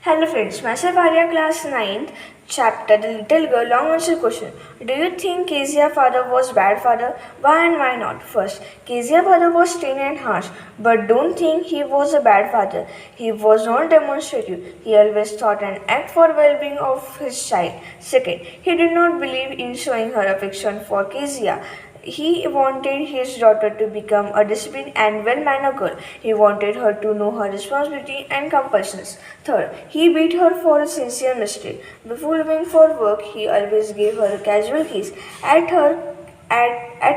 Hello friends, myself Arya, class 9th, chapter The Little Girl, long answer question. Do you think Kezia's father was bad father? Why and why not? First, Kezia's father was stern and harsh, but don't think he was a bad father. He was not demonstrative. He always thought and acted for well-being of his child. Second, he did not believe in showing her affection for Kezia. He wanted his daughter to become a disciplined and well-mannered girl. He wanted her to know her responsibility and compulsions. Third, he beat her for a sincere mistake. Before leaving for work, he always gave her a casual kiss. At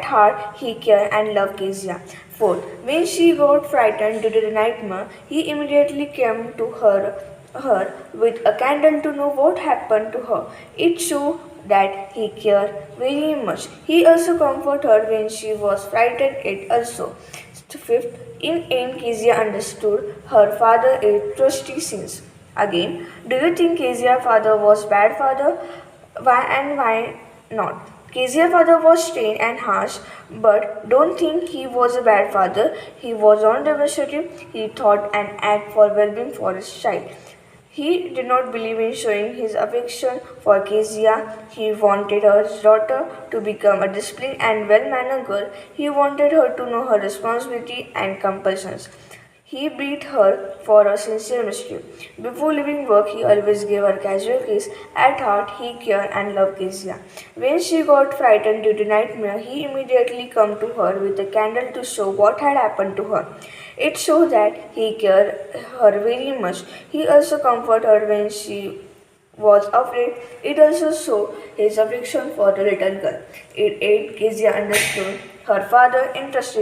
heart, he cared and loved Kezia. Fourth, when she got frightened due to the nightmare, he immediately came to her with a candle to know what happened to her. It showed that he cared very much. He also comforted her when she was frightened. It also. Fifth, in end, Kezia understood her father is trusty since. Again, do you think Kezia's father was bad father? Why and why not? Kezia's father was stern and harsh, but don't think he was a bad father. He was undemonstrative. He thought and acted for well-being for his child. He did not believe in showing his affection for Kezia. He wanted his daughter to become a disciplined and well-mannered girl. He wanted her to know her responsibility and compulsions. He beat her for a sincere mistake. Before leaving work, he always gave her casual kiss. At heart, he cared and loved Kezia. When she got frightened due to nightmare, he immediately came to her with a candle to show what had happened to her. It showed that he cared her very much. He also comforted her when she was afraid. It also showed his affection for the little girl. It aided Kezia understood her father interest.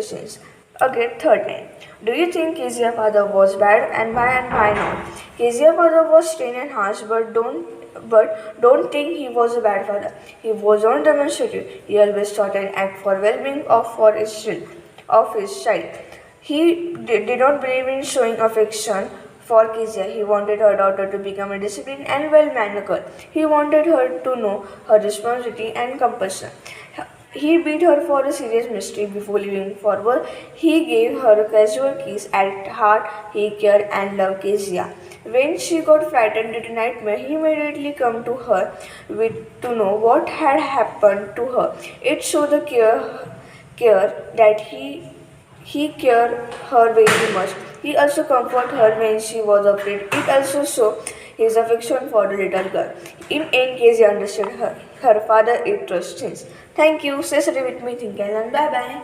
Again, third name. Do you think Kezia's father was bad and why not? Kezia's father was stern and harsh, but don't think he was a bad father. He was undemonstrative. He always thought and acted for well-being of his child. He did not believe in showing affection for Kezia. He wanted her daughter to become a disciplined and well-mannered girl. He wanted her to know her responsibility and compulsion. He beat her for a serious mistake before leaving for work. He gave her a casual kiss. At heart, he cared and loved Kezia. When she got frightened at nightmare, he immediately came to her to know what had happened to her. It showed the care that he cared her very much. He also comforted her when she was afraid. It also showed his affection for the little girl. In any case, he understood her father is trusting. Thank you. Stay with me. Think and learn. Bye bye.